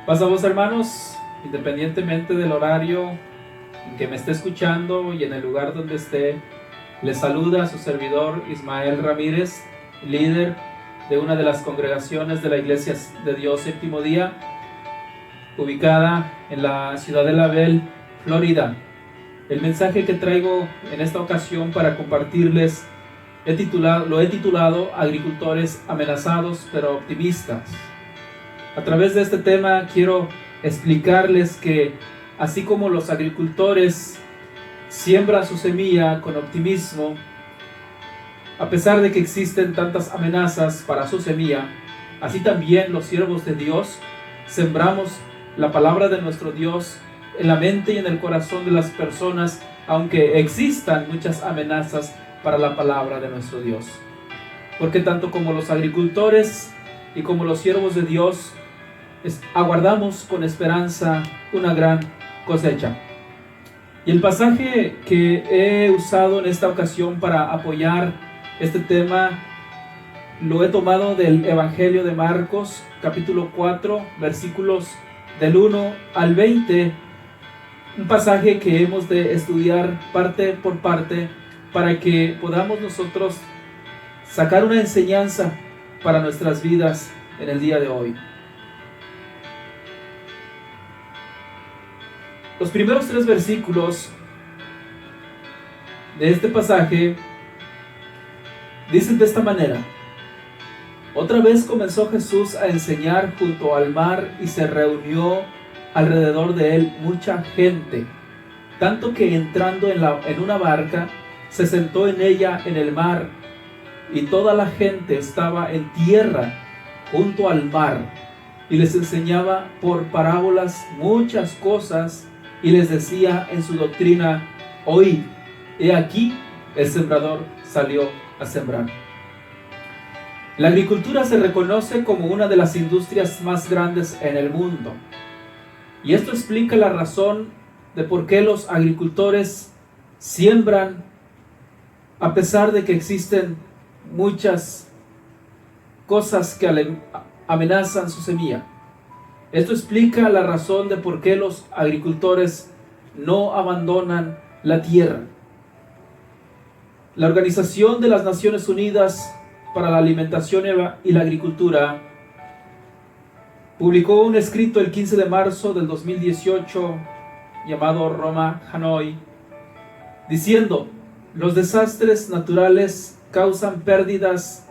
Pasamos, hermanos, independientemente del horario en que me esté escuchando y en el lugar donde esté, les saluda a su servidor Ismael Ramírez, líder de una de las congregaciones de la Iglesia de Dios Séptimo Día, ubicada en la ciudad de La Belle, Florida. El mensaje que traigo en esta ocasión para compartirles lo he titulado Agricultores amenazados pero optimistas. A través de este tema quiero explicarles que así como los agricultores siembran su semilla con optimismo, a pesar de que existen tantas amenazas para su semilla, así también los siervos de Dios sembramos la palabra de nuestro Dios en la mente y en el corazón de las personas, aunque existan muchas amenazas para la palabra de nuestro Dios. Porque tanto como los agricultores y como los siervos de Dios, aguardamos con esperanza una gran cosecha. Y el pasaje que he usado en esta ocasión para apoyar este tema lo he tomado del Evangelio de Marcos, capítulo 4, versículos del 1 al 20, un pasaje que hemos de estudiar parte por parte para que podamos nosotros sacar una enseñanza para nuestras vidas en el día de hoy. Los primeros 3 versículos de este pasaje dicen de esta manera: Otra vez comenzó Jesús a enseñar junto al mar y se reunió alrededor de él mucha gente, tanto que entrando en una barca se sentó en ella en el mar, y toda la gente estaba en tierra junto al mar, y les enseñaba por parábolas muchas cosas, y les decía en su doctrina: Oíd, he aquí el sembrador salió a sembrar. La agricultura se reconoce como una de las industrias más grandes en el mundo, y esto explica la razón de por qué los agricultores siembran a pesar de que existen muchas cosas que amenazan su semilla. Esto explica la razón de por qué los agricultores no abandonan la tierra. La Organización de las Naciones Unidas para la Alimentación y la Agricultura publicó un escrito el 15 de marzo del 2018 llamado Roma Hanoi, diciendo: los desastres naturales causan pérdidas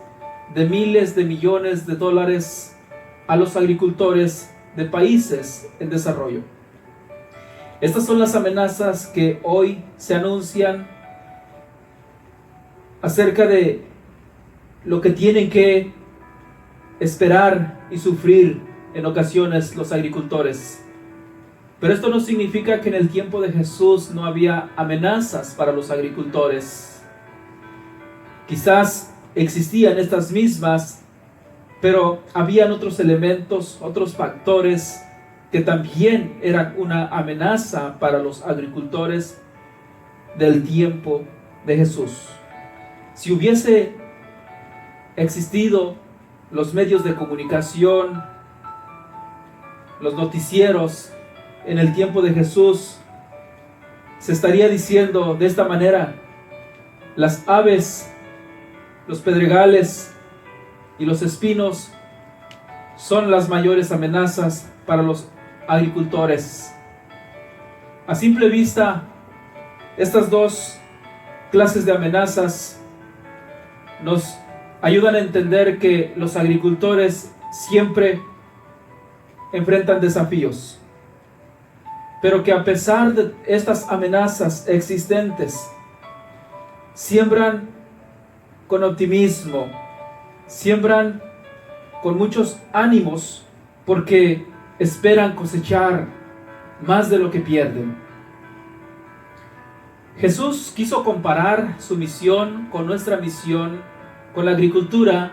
de miles de millones de dólares a los agricultores de países en desarrollo. Estas son las amenazas que hoy se anuncian acerca de lo que tienen que esperar y sufrir en ocasiones los agricultores. Pero esto no significa que en el tiempo de Jesús no había amenazas para los agricultores. Quizás existían estas mismas, pero habían otros elementos, otros factores que también eran una amenaza para los agricultores del tiempo de Jesús. Si hubiese existido los medios de comunicación, los noticieros en el tiempo de Jesús, se estaría diciendo de esta manera: las aves, los pedregales y los espinos son las mayores amenazas para los agricultores. A simple vista, estas dos clases de amenazas nos ayudan a entender que los agricultores siempre enfrentan desafíos, pero que a pesar de estas amenazas existentes, siembran con optimismo, siembran con muchos ánimos, porque esperan cosechar más de lo que pierden. Jesús quiso comparar su misión con nuestra misión, con la agricultura,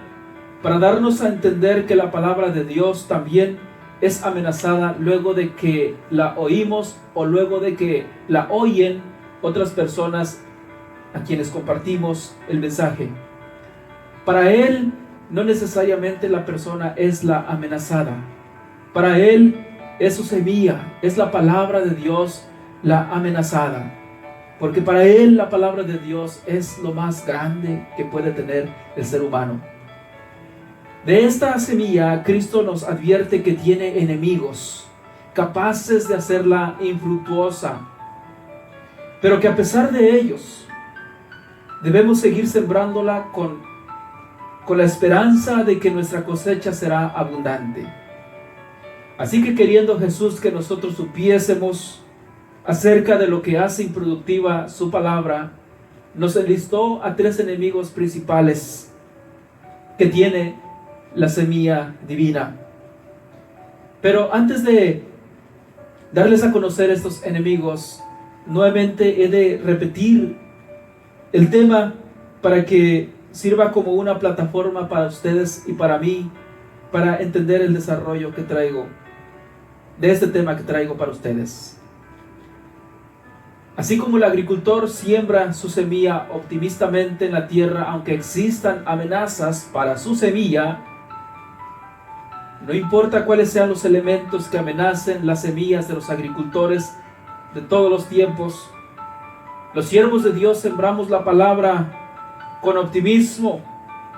para darnos a entender que la palabra de Dios también es amenazada luego de que la oímos o luego de que la oyen otras personas a quienes compartimos el mensaje. Para Él, no necesariamente la persona es la amenazada. Para Él, es su semilla, es la palabra de Dios la amenazada. Porque para él la palabra de Dios es lo más grande que puede tener el ser humano. De esta semilla, Cristo nos advierte que tiene enemigos, capaces de hacerla infructuosa, pero que a pesar de ellos, debemos seguir sembrándola con la esperanza de que nuestra cosecha será abundante. Así que queriendo Jesús que nosotros supiésemos acerca de lo que hace improductiva su palabra, nos enlistó a 3 enemigos principales que tiene la semilla divina. Pero antes de darles a conocer estos enemigos, nuevamente he de repetir el tema para que sirva como una plataforma para ustedes y para mí, para entender el desarrollo que traigo, de este tema que traigo para ustedes. Así como el agricultor siembra su semilla optimistamente en la tierra, aunque existan amenazas para su semilla, no importa cuáles sean los elementos que amenacen las semillas de los agricultores de todos los tiempos, los siervos de Dios sembramos la palabra con optimismo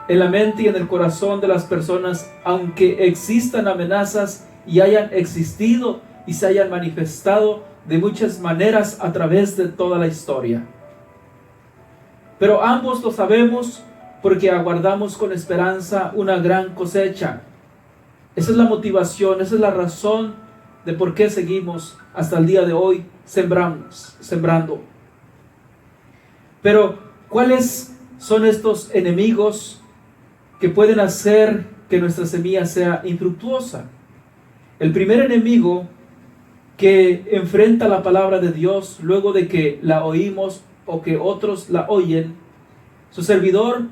en la mente y en el corazón de las personas, aunque existan amenazas y hayan existido y se hayan manifestado de muchas maneras a través de toda la historia. Pero ambos lo sabemos porque aguardamos con esperanza una gran cosecha. Esa es la motivación, esa es la razón de por qué seguimos hasta el día de hoy sembrando. Pero, ¿cuáles son estos enemigos que pueden hacer que nuestra semilla sea infructuosa? El primer enemigo que enfrenta la palabra de Dios luego de que la oímos o que otros la oyen, su servidor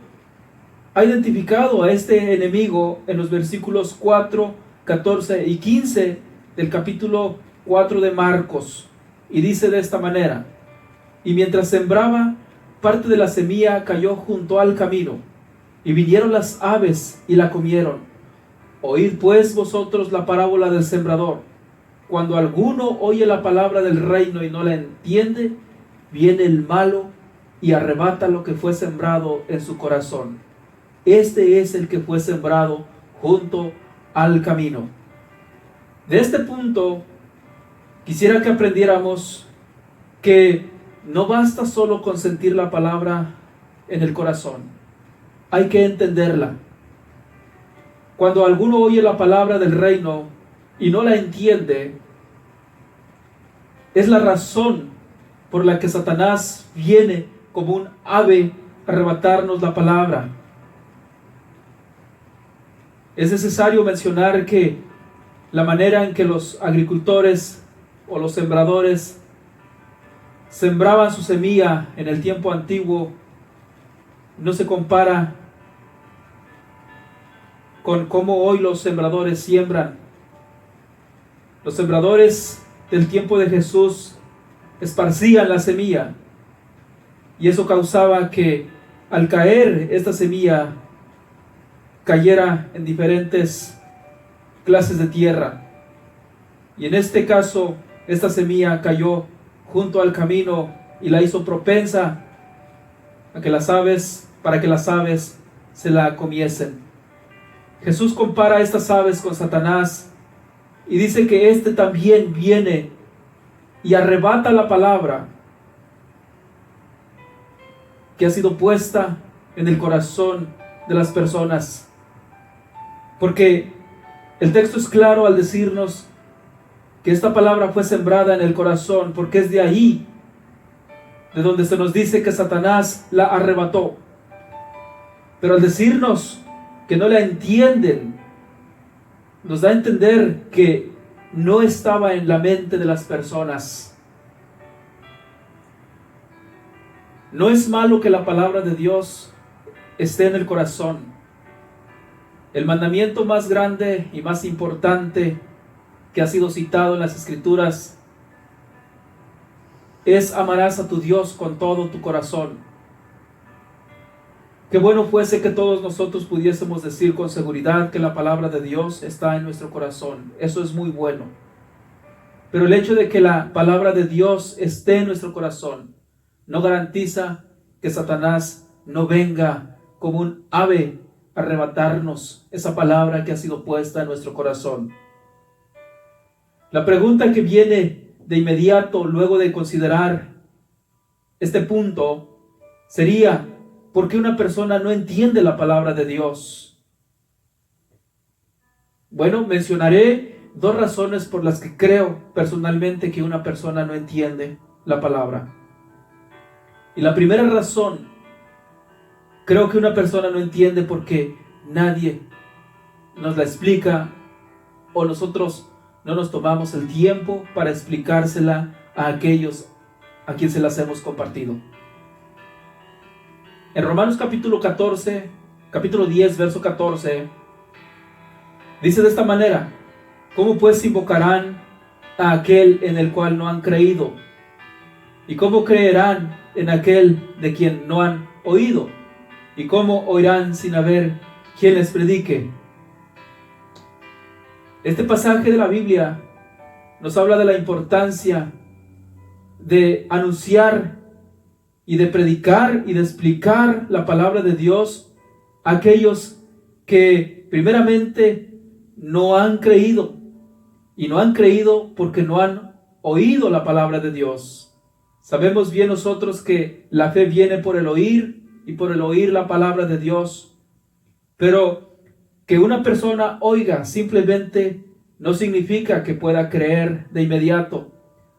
ha identificado a este enemigo en los versículos 4, 14 y 15 del capítulo 4 de Marcos, y dice de esta manera: y mientras sembraba, parte de la semilla cayó junto al camino, y vinieron las aves y la comieron. Oíd pues vosotros la parábola del sembrador. Cuando alguno oye la palabra del reino y no la entiende, viene el malo y arrebata lo que fue sembrado en su corazón. Este es el que fue sembrado junto al camino. De este punto, quisiera que aprendiéramos que no basta solo con sentir la palabra en el corazón. Hay que entenderla. Cuando alguno oye la palabra del reino y no la entiende, es la razón por la que Satanás viene como un ave a arrebatarnos la palabra. Es necesario mencionar que la manera en que los agricultores o los sembradores sembraban su semilla en el tiempo antiguo no se compara con cómo hoy los sembradores siembran. Los sembradores del tiempo de Jesús esparcían la semilla, y eso causaba que al caer esta semilla cayera en diferentes clases de tierra. Y en este caso, esta semilla cayó junto al camino y la hizo propensa para que las aves se la comiesen. Jesús compara a estas aves con Satanás y dice que éste también viene y arrebata la palabra que ha sido puesta en el corazón de las personas. Porque el texto es claro al decirnos que esta palabra fue sembrada en el corazón, porque es de ahí de donde se nos dice que Satanás la arrebató. Pero al decirnos que no la entienden, nos da a entender que no estaba en la mente de las personas. No es malo que la palabra de Dios esté en el corazón. El mandamiento más grande y más importante que ha sido citado en las Escrituras es: amarás a tu Dios con todo tu corazón. Qué bueno fuese que todos nosotros pudiésemos decir con seguridad que la palabra de Dios está en nuestro corazón. Eso es muy bueno. Pero el hecho de que la palabra de Dios esté en nuestro corazón no garantiza que Satanás no venga como un ave a arrebatarnos esa palabra que ha sido puesta en nuestro corazón. La pregunta que viene de inmediato luego de considerar este punto sería: ¿por qué una persona no entiende la palabra de Dios? Bueno, mencionaré dos razones por las que creo personalmente que una persona no entiende la palabra. Y la primera razón, creo que una persona no entiende porque nadie nos la explica, o nosotros no nos tomamos el tiempo para explicársela a aquellos a quien se las hemos compartido. En Romanos capítulo 10, verso 14, dice de esta manera: ¿cómo pues invocarán a aquel en el cual no han creído? ¿Y cómo creerán en aquel de quien no han oído? ¿Y cómo oirán sin haber quien les predique? Este pasaje de la Biblia nos habla de la importancia de anunciar y de predicar y de explicar la palabra de Dios a aquellos que primeramente no han creído, y no han creído porque no han oído la palabra de Dios. Sabemos bien nosotros que la fe viene por el oír, y por el oír la palabra de Dios, pero que una persona oiga simplemente no significa que pueda creer de inmediato.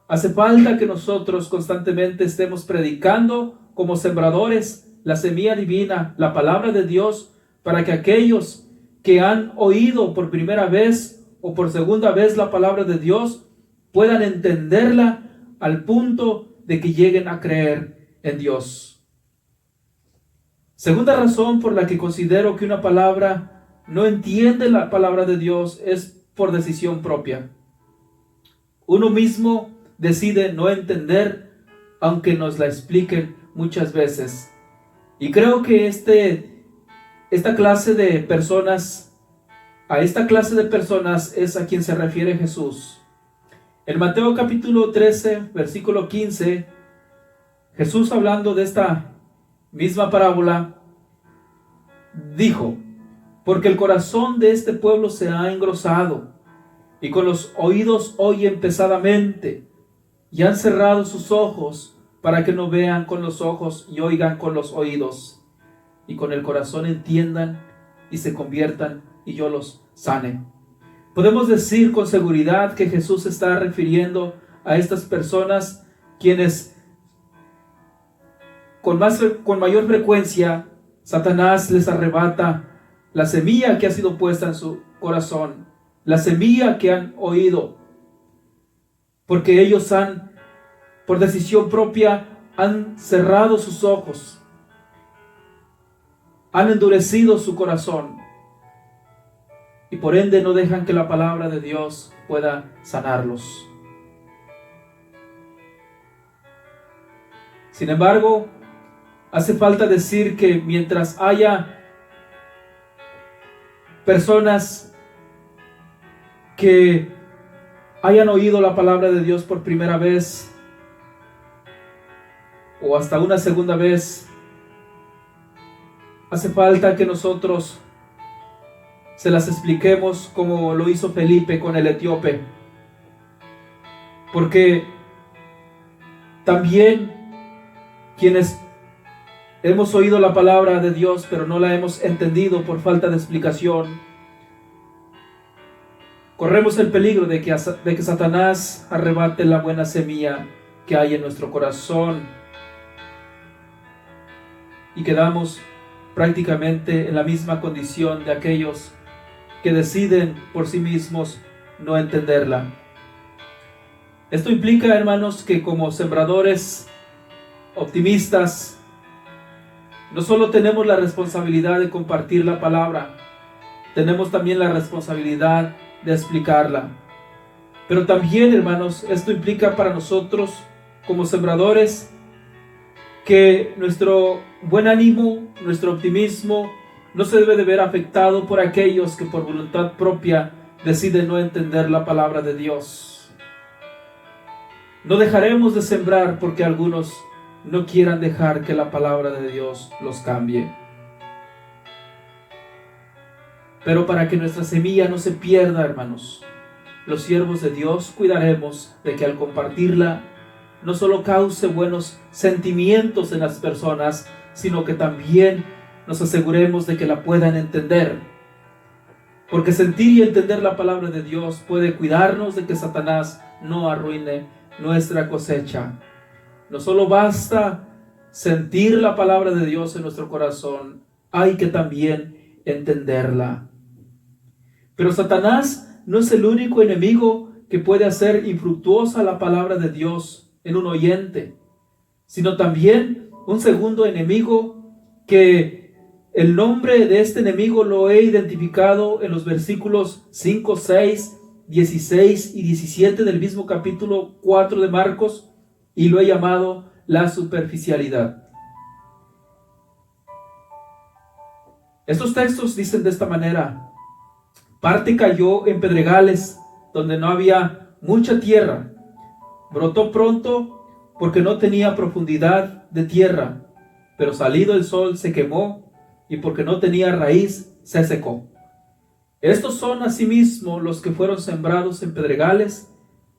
Hace falta que nosotros constantemente estemos predicando como sembradores la semilla divina, la palabra de Dios, para que aquellos que han oído por primera vez o por segunda vez la palabra de Dios puedan entenderla al punto de que lleguen a creer en Dios. Segunda razón por la que considero que una palabra no entiende la palabra de Dios es por decisión propia. Uno mismo decide no entender, aunque nos la expliquen muchas veces. Y creo que a esta clase de personas es a quien se refiere Jesús. En Mateo capítulo 13, versículo 15, Jesús, hablando de esta misma parábola, dijo: porque el corazón de este pueblo se ha engrosado, y con los oídos oyen pesadamente, y han cerrado sus ojos para que no vean con los ojos y oigan con los oídos, y con el corazón entiendan y se conviertan, y yo los sane. Podemos decir con seguridad que Jesús se está refiriendo a estas personas quienes con mayor frecuencia Satanás les arrebata la semilla que ha sido puesta en su corazón, la semilla que han oído, porque ellos por decisión propia, han cerrado sus ojos, han endurecido su corazón, y por ende no dejan que la palabra de Dios pueda sanarlos. Sin embargo, hace falta decir que mientras haya personas que hayan oído la palabra de Dios por primera vez o hasta una segunda vez, hace falta que nosotros se las expliquemos como lo hizo Felipe con el etíope, porque también quienes hemos oído la palabra de Dios pero no la hemos entendido por falta de explicación, corremos el peligro de que Satanás arrebate la buena semilla que hay en nuestro corazón y quedamos prácticamente en la misma condición de aquellos que deciden por sí mismos no entenderla. Esto implica, hermanos, que como sembradores optimistas, no solo tenemos la responsabilidad de compartir la palabra, tenemos también la responsabilidad de explicarla. Pero también, hermanos, esto implica para nosotros como sembradores que nuestro buen ánimo, nuestro optimismo no se debe de ver afectado por aquellos que por voluntad propia deciden no entender la palabra de Dios. No dejaremos de sembrar porque algunos no quieran dejar que la palabra de Dios los cambie. Pero para que nuestra semilla no se pierda, hermanos, los siervos de Dios cuidaremos de que al compartirla no solo cause buenos sentimientos en las personas, sino que también nos aseguremos de que la puedan entender. Porque sentir y entender la palabra de Dios puede cuidarnos de que Satanás no arruine nuestra cosecha. No solo basta sentir la palabra de Dios en nuestro corazón, hay que también entenderla. Pero Satanás no es el único enemigo que puede hacer infructuosa la palabra de Dios en un oyente, sino también un segundo enemigo, que el nombre de este enemigo lo he identificado en los versículos 5, 6, 16 y 17 del mismo capítulo 4 de Marcos, y lo he llamado la superficialidad. Estos textos dicen de esta manera: parte cayó en pedregales donde no había mucha tierra, brotó pronto porque no tenía profundidad de tierra, pero salido el sol se quemó, y porque no tenía raíz se secó. Estos son asimismo los que fueron sembrados en pedregales,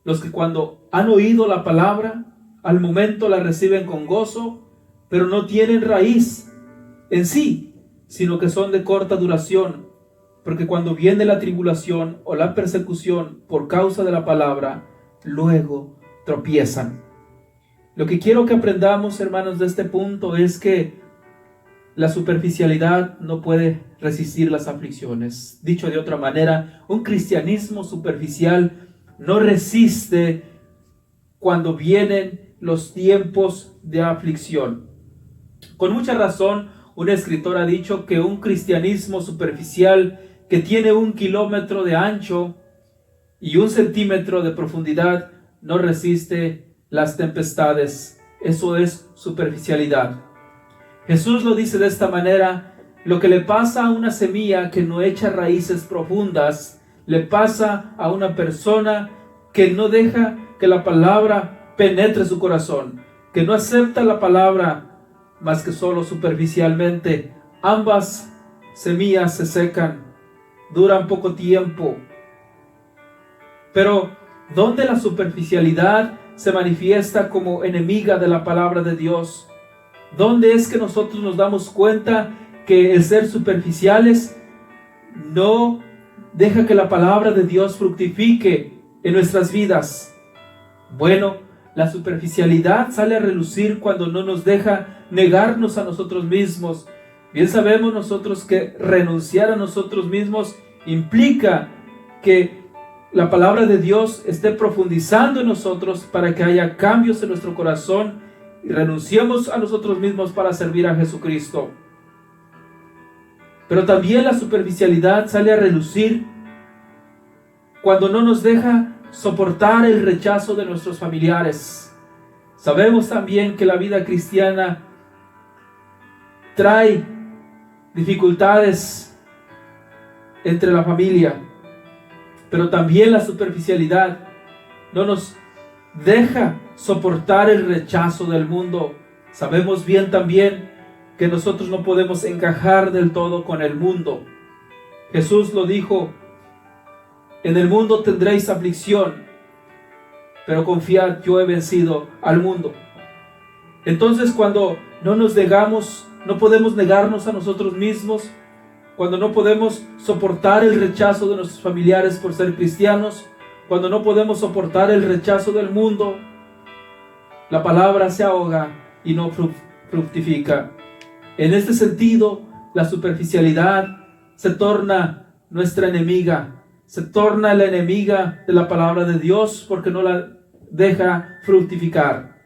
los que cuando han oído la palabra, al momento la reciben con gozo, pero no tienen raíz en sí, sino que son de corta duración, porque cuando viene la tribulación o la persecución por causa de la palabra, luego tropiezan. Lo que quiero que aprendamos, hermanos, de este punto es que la superficialidad no puede resistir las aflicciones. Dicho de otra manera, un cristianismo superficial no resiste cuando vienen los tiempos de aflicción. Con mucha razón, un escritor ha dicho que un cristianismo superficial que tiene 1 kilómetro de ancho y 1 centímetro de profundidad no resiste las tempestades. Eso es superficialidad. Jesús lo dice de esta manera: lo que le pasa a una semilla que no echa raíces profundas, le pasa a una persona que no deja que la palabra penetre su corazón, que no acepta la palabra más que solo superficialmente. Ambas semillas se secan, duran poco tiempo. Pero ¿dónde la superficialidad se manifiesta como enemiga de la palabra de Dios? ¿Dónde es que nosotros nos damos cuenta que el ser superficiales no deja que la palabra de Dios fructifique en nuestras vidas? Bueno, la superficialidad sale a relucir cuando no nos deja negarnos a nosotros mismos. Bien sabemos nosotros que renunciar a nosotros mismos implica que la palabra de Dios esté profundizando en nosotros para que haya cambios en nuestro corazón y renunciemos a nosotros mismos para servir a Jesucristo. Pero también la superficialidad sale a relucir cuando no nos deja soportar el rechazo de nuestros familiares. Sabemos también que la vida cristiana trae dificultades entre la familia, pero también la superficialidad no nos deja soportar el rechazo del mundo. Sabemos bien también que nosotros no podemos encajar del todo con el mundo. Jesús lo dijo: en el mundo tendréis aflicción, pero confiad, yo he vencido al mundo. Entonces, cuando no nos negamos, no podemos negarnos a nosotros mismos, cuando no podemos soportar el rechazo de nuestros familiares por ser cristianos, cuando no podemos soportar el rechazo del mundo, la palabra se ahoga y no fructifica. En este sentido, la superficialidad se torna nuestra enemiga, se torna la enemiga de la palabra de Dios porque no la deja fructificar.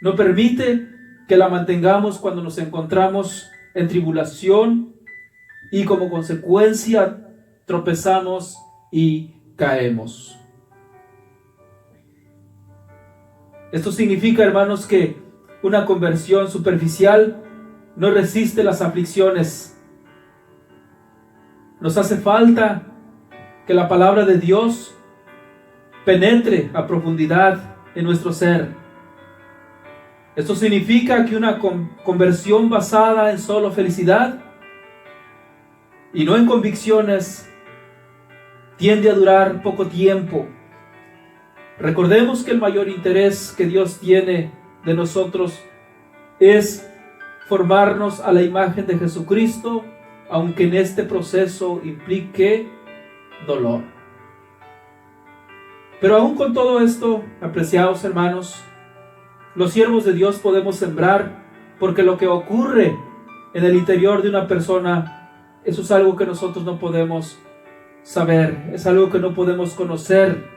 No permite que la mantengamos cuando nos encontramos en tribulación y como consecuencia tropezamos y caemos. Esto significa, hermanos, que una conversión superficial no resiste las aflicciones. Nos hace falta que la palabra de Dios penetre a profundidad en nuestro ser. Esto significa que una conversión basada en solo felicidad y no en convicciones tiende a durar poco tiempo. Recordemos que el mayor interés que Dios tiene de nosotros es formarnos a la imagen de Jesucristo, aunque en este proceso implique dolor. Pero aún con todo esto, apreciados hermanos, los siervos de Dios podemos sembrar, porque lo que ocurre en el interior de una persona, eso es algo que nosotros no podemos saber, es algo que no podemos conocer.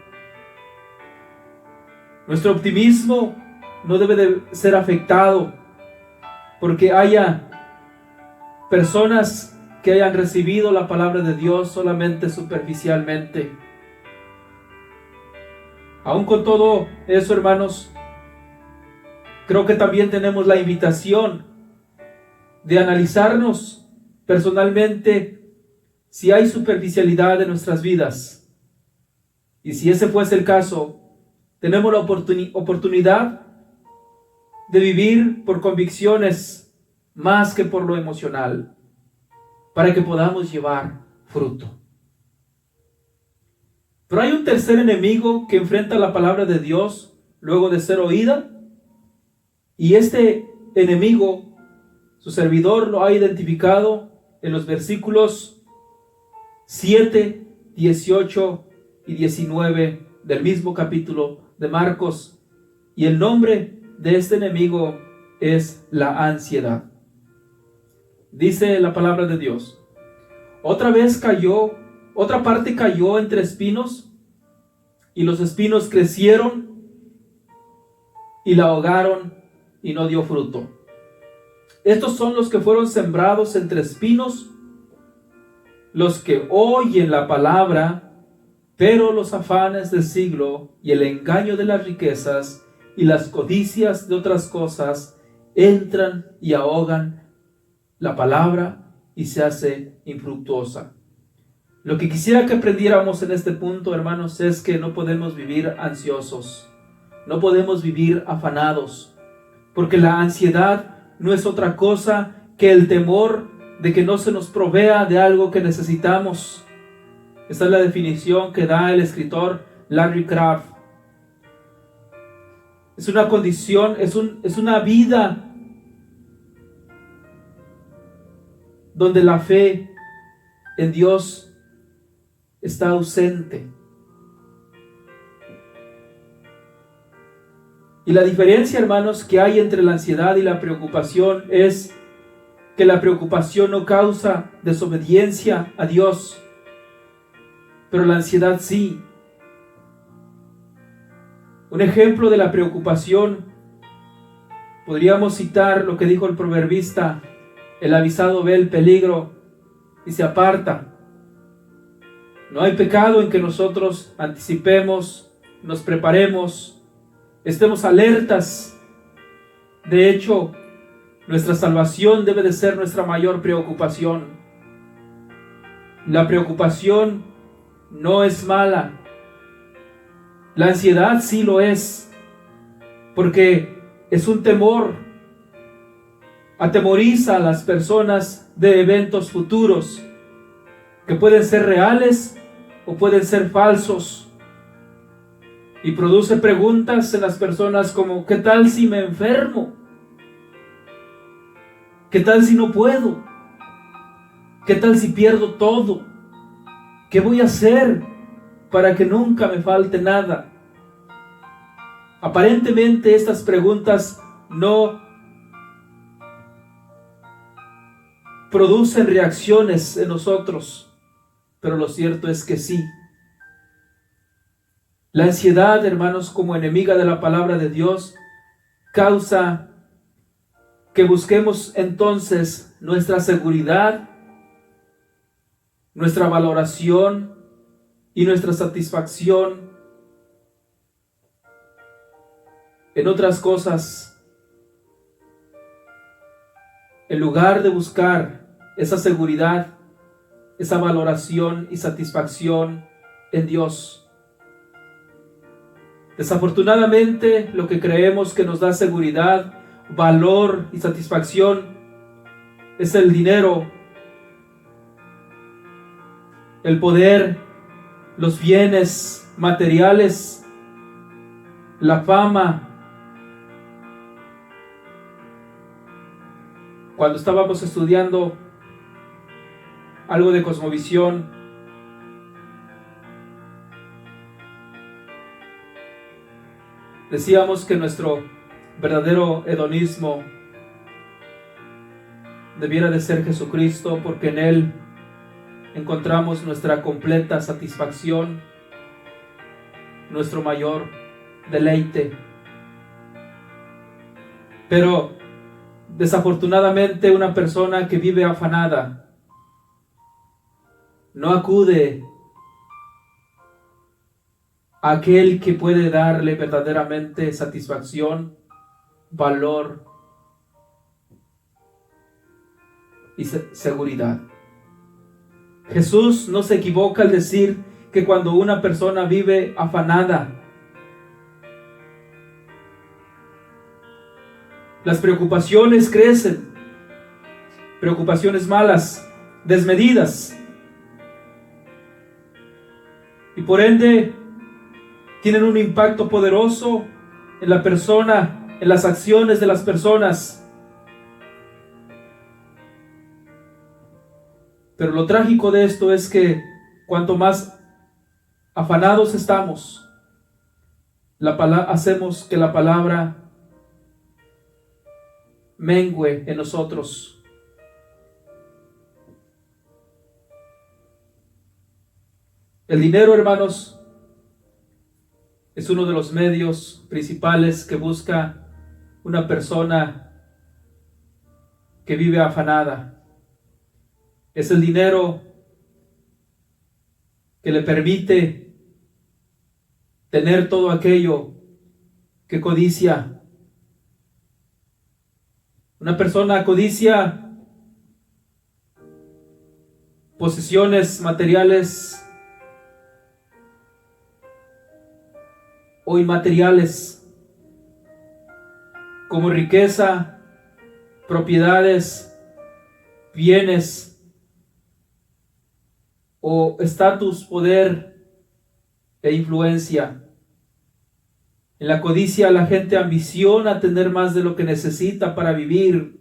Nuestro optimismo no debe de ser afectado porque haya personas que hayan recibido la palabra de Dios solamente superficialmente. Aún con todo eso, hermanos, creo que también tenemos la invitación de analizarnos personalmente si hay superficialidad en nuestras vidas. Y si ese fuese el caso, tenemos la oportunidad de vivir por convicciones más que por lo emocional, para que podamos llevar fruto. Pero hay un tercer enemigo que enfrenta la palabra de Dios luego de ser oída, y este enemigo, su servidor lo ha identificado en los versículos 7, 18 y 19 del mismo capítulo de Marcos, y el nombre de este enemigo es la ansiedad. Dice la palabra de Dios: otra parte cayó entre espinos, y los espinos crecieron y la ahogaron y no dio fruto. Estos son los que fueron sembrados entre espinos, los que oyen la palabra, pero los afanes del siglo y el engaño de las riquezas y las codicias de otras cosas entran y ahogan la palabra y se hace infructuosa. Lo que quisiera que aprendiéramos en este punto, hermanos, es que no podemos vivir ansiosos, no podemos vivir afanados, porque la ansiedad no es otra cosa que el temor de que no se nos provea de algo que necesitamos. Esa es la definición que da el escritor Larry Craft. Es una condición, es una vida donde la fe en Dios está ausente. Y la diferencia, hermanos, que hay entre la ansiedad y la preocupación es que la preocupación no causa desobediencia a Dios, pero la ansiedad sí. Un ejemplo de la preocupación, podríamos citar lo que dijo el proverbista: el avisado ve el peligro y se aparta. No hay pecado en que nosotros anticipemos, nos preparemos, estemos alertas. De hecho, nuestra salvación debe de ser nuestra mayor preocupación. La preocupación no es mala. La ansiedad sí lo es, porque es un temor. Atemoriza a las personas de eventos futuros que pueden ser reales o pueden ser falsos, y produce preguntas en las personas como: ¿qué tal si me enfermo? ¿Qué tal si no puedo? ¿Qué tal si pierdo todo? ¿Qué voy a hacer para que nunca me falte nada? Aparentemente estas preguntas no producen reacciones en nosotros, pero lo cierto es que sí. La ansiedad, hermanos, como enemiga de la palabra de Dios, causa que busquemos entonces nuestra seguridad, nuestra valoración y nuestra satisfacción en otras cosas, en lugar de buscar esa seguridad, esa valoración y satisfacción en Dios. Desafortunadamente, lo que creemos que nos da seguridad, valor y satisfacción es el dinero, el poder, los bienes materiales, la fama. Cuando estábamos estudiando algo de cosmovisión, decíamos que nuestro verdadero hedonismo debiera de ser Jesucristo, porque en Él encontramos nuestra completa satisfacción, nuestro mayor deleite. Pero desafortunadamente una persona que vive afanada no acude a aquel que puede darle verdaderamente satisfacción, valor y seguridad. Jesús no se equivoca al decir que cuando una persona vive afanada, las preocupaciones crecen, preocupaciones malas, desmedidas, y por ende tienen un impacto poderoso en la persona, en las acciones de las personas. Pero lo trágico de esto es que cuanto más afanados estamos, hacemos que la palabra mengüe en nosotros. El dinero, hermanos, es uno de los medios principales que busca una persona que vive afanada. Es el dinero que le permite tener todo aquello que codicia. Una persona codicia posesiones materiales o inmateriales, como riqueza, propiedades, bienes o estatus, poder e influencia. En la codicia la gente ambiciona tener más de lo que necesita para vivir,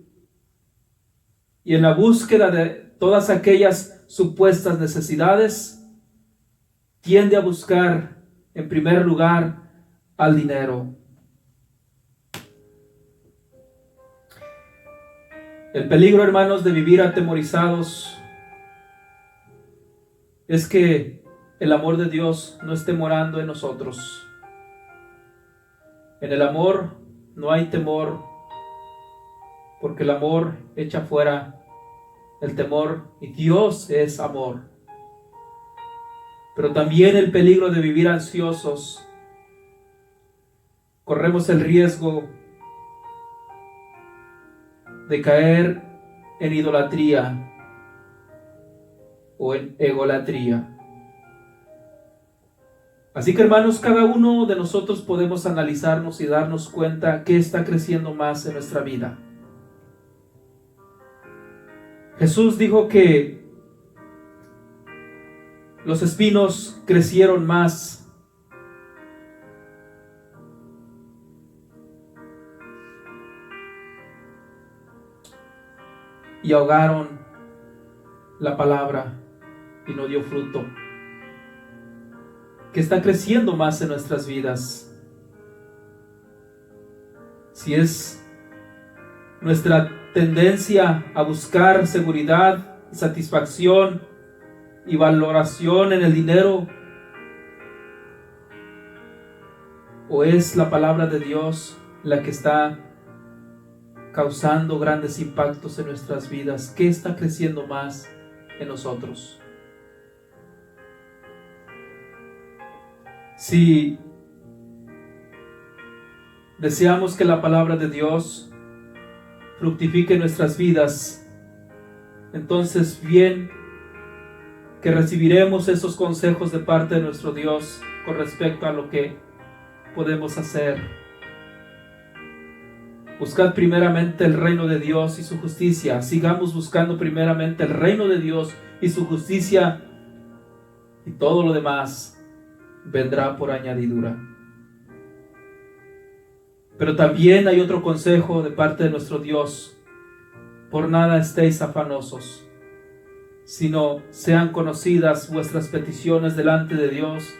y en la búsqueda de todas aquellas supuestas necesidades tiende a buscar en primer lugar al dinero. El peligro, hermanos, de vivir atemorizados es que el amor de Dios no esté morando en nosotros. En el amor no hay temor, porque el amor echa fuera el temor, y Dios es amor. Pero también el peligro de vivir ansiosos. Corremos el riesgo de caer en idolatría o en egolatría. Así que, hermanos, cada uno de nosotros podemos analizarnos y darnos cuenta qué está creciendo más en nuestra vida. Jesús dijo que los espinos crecieron más y ahogaron la palabra y no dio fruto. ¿Qué está creciendo más en nuestras vidas? Si es nuestra tendencia a buscar seguridad, satisfacción y valoración en el dinero, o es la palabra de Dios la que está causando grandes impactos en nuestras vidas. ¿Qué está creciendo más en nosotros? Si deseamos que la palabra de Dios fructifique en nuestras vidas, entonces bien que recibiremos esos consejos de parte de nuestro Dios con respecto a lo que podemos hacer. Buscad primeramente el reino de Dios y su justicia. Sigamos buscando primeramente el reino de Dios y su justicia, y todo lo demás vendrá por añadidura. Pero también hay otro consejo de parte de nuestro Dios: por nada estéis afanosos, sino sean conocidas vuestras peticiones delante de Dios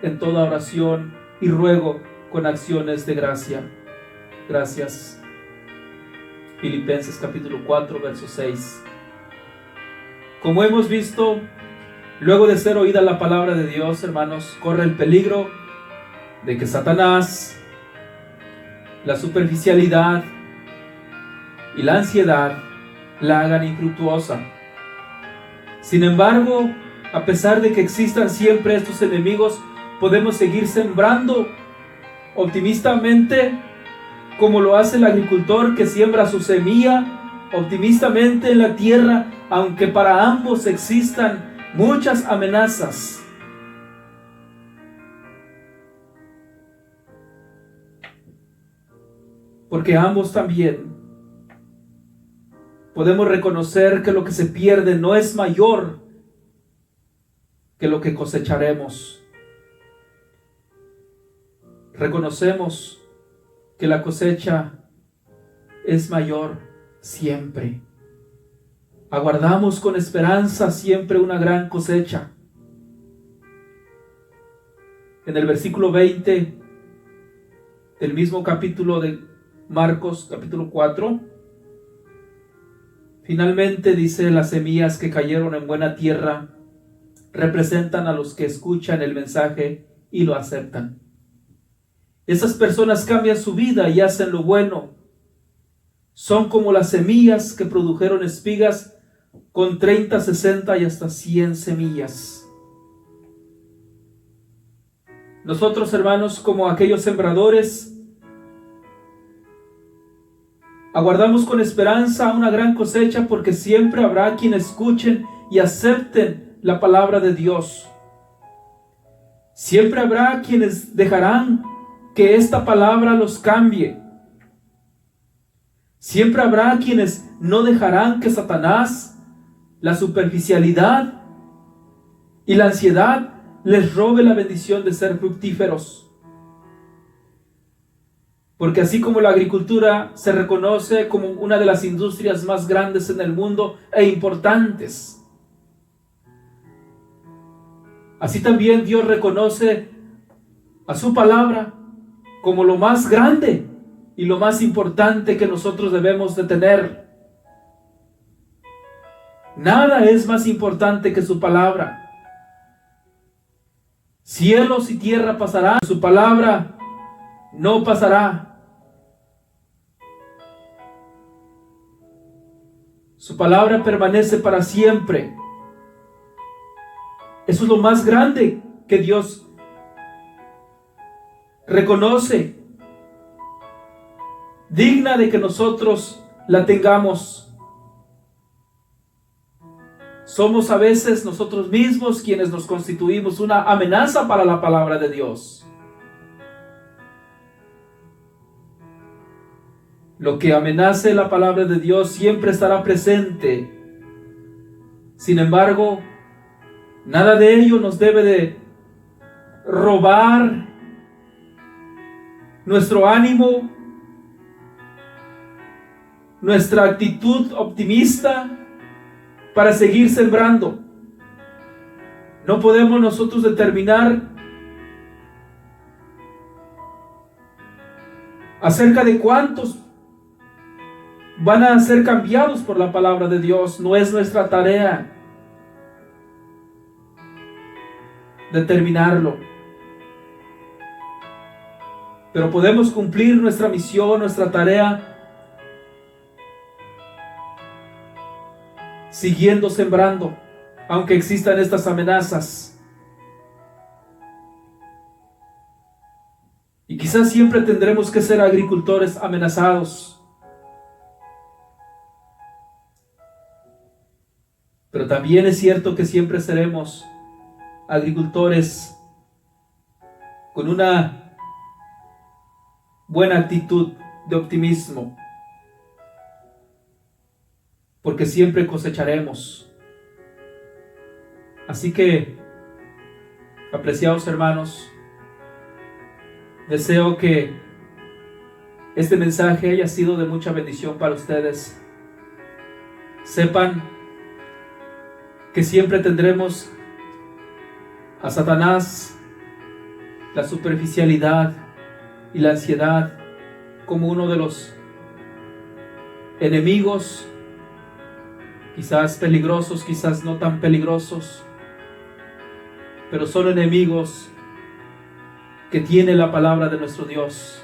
en toda oración y ruego con acciones de gracias. Filipenses capítulo 4, verso 6. Como hemos visto, luego de ser oída la palabra de Dios, hermanos, corre el peligro de que Satanás, la superficialidad y la ansiedad la hagan infructuosa. Sin embargo, a pesar de que existan siempre estos enemigos, podemos seguir sembrando optimistamente, como lo hace el agricultor que siembra su semilla optimistamente en la tierra, aunque para ambos existan muchas amenazas. Porque ambos también podemos reconocer que lo que se pierde no es mayor que lo que cosecharemos. Reconocemos que la cosecha es mayor siempre. Aguardamos con esperanza siempre una gran cosecha. En el versículo 20 del mismo capítulo de Marcos, capítulo 4, finalmente dice: las semillas que cayeron en buena tierra representan a los que escuchan el mensaje y lo aceptan. Esas personas cambian su vida y hacen lo bueno. Son como las semillas que produjeron espigas con 30, 60 y hasta 100 semillas. Nosotros, hermanos, como aquellos sembradores, aguardamos con esperanza una gran cosecha, porque siempre habrá quienes escuchen y acepten la palabra de Dios. Siempre habrá quienes dejarán que esta palabra los cambie. Siempre habrá quienes no dejarán que Satanás, la superficialidad y la ansiedad les robe la bendición de ser fructíferos. Porque así como la agricultura se reconoce como una de las industrias más grandes en el mundo e importantes, así también Dios reconoce a su palabra como lo más grande y lo más importante que nosotros debemos de tener. Nada es más importante que su palabra. Cielos y tierra pasarán, su palabra no pasará. Su palabra permanece para siempre. Eso es lo más grande que Dios reconoce, digna de que nosotros la tengamos. Somos a veces nosotros mismos quienes nos constituimos una amenaza para la palabra de Dios. Lo que amenace la palabra de Dios siempre estará presente. Sin embargo, nada de ello nos debe de robar nuestro ánimo, nuestra actitud optimista para seguir sembrando. No podemos nosotros determinar acerca de cuántos van a ser cambiados por la palabra de Dios. No es nuestra tarea determinarlo. Pero podemos cumplir nuestra misión, nuestra tarea, siguiendo sembrando, aunque existan estas amenazas. Y quizás siempre tendremos que ser agricultores amenazados. Pero también es cierto que siempre seremos agricultores con una buena actitud de optimismo, porque siempre cosecharemos. Así que, apreciados hermanos, deseo que este mensaje haya sido de mucha bendición para ustedes. Sepan que siempre tendremos a Satanás, la superficialidad y la ansiedad como uno de los enemigos, quizás peligrosos, quizás no tan peligrosos, pero son enemigos que tiene la palabra de nuestro Dios.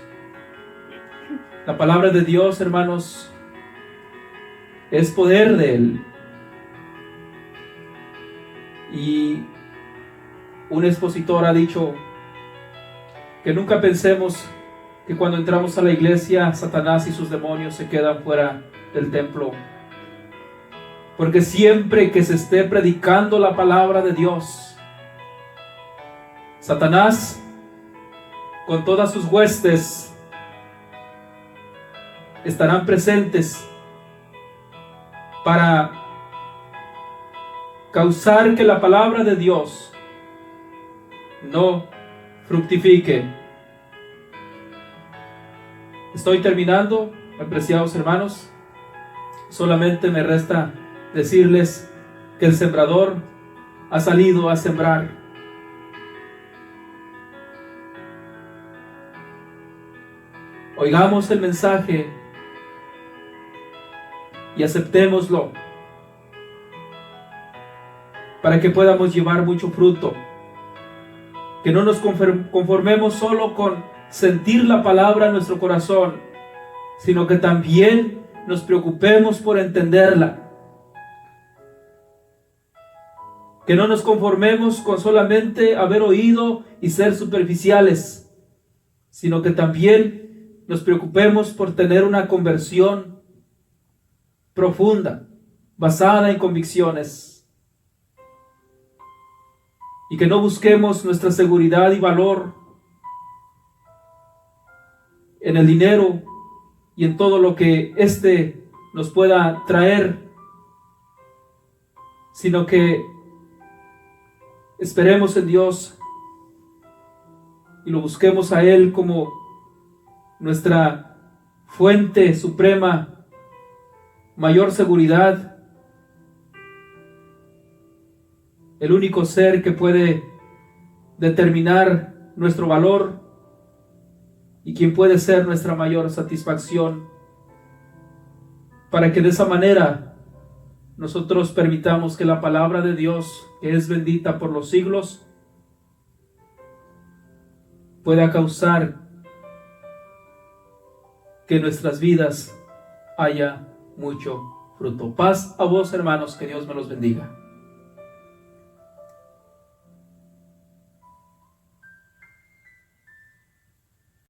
La palabra de Dios, hermanos, es poder de Él. Y un expositor ha dicho que nunca pensemos que cuando entramos a la iglesia, Satanás y sus demonios se quedan fuera del templo. Porque siempre que se esté predicando la palabra de Dios, Satanás, con todas sus huestes, estarán presentes para causar que la palabra de Dios no fructifique. Estoy terminando, apreciados hermanos. Solamente me resta decirles que el sembrador ha salido a sembrar. Oigamos el mensaje y aceptémoslo para que podamos llevar mucho fruto. Que no nos conformemos solo con sentir la palabra en nuestro corazón, sino que también nos preocupemos por entenderla. Que no nos conformemos con solamente haber oído y ser superficiales, sino que también nos preocupemos por tener una conversión profunda, basada en convicciones. Y que no busquemos nuestra seguridad y valor en el dinero y en todo lo que éste nos pueda traer, sino que esperemos en Dios y lo busquemos a Él como nuestra fuente suprema, mayor seguridad, el único ser que puede determinar nuestro valor y quien puede ser nuestra mayor satisfacción, para que de esa manera nosotros permitamos que la palabra de Dios, que es bendita por los siglos, pueda causar que en nuestras vidas haya mucho fruto. Paz a vos, hermanos, que Dios me los bendiga.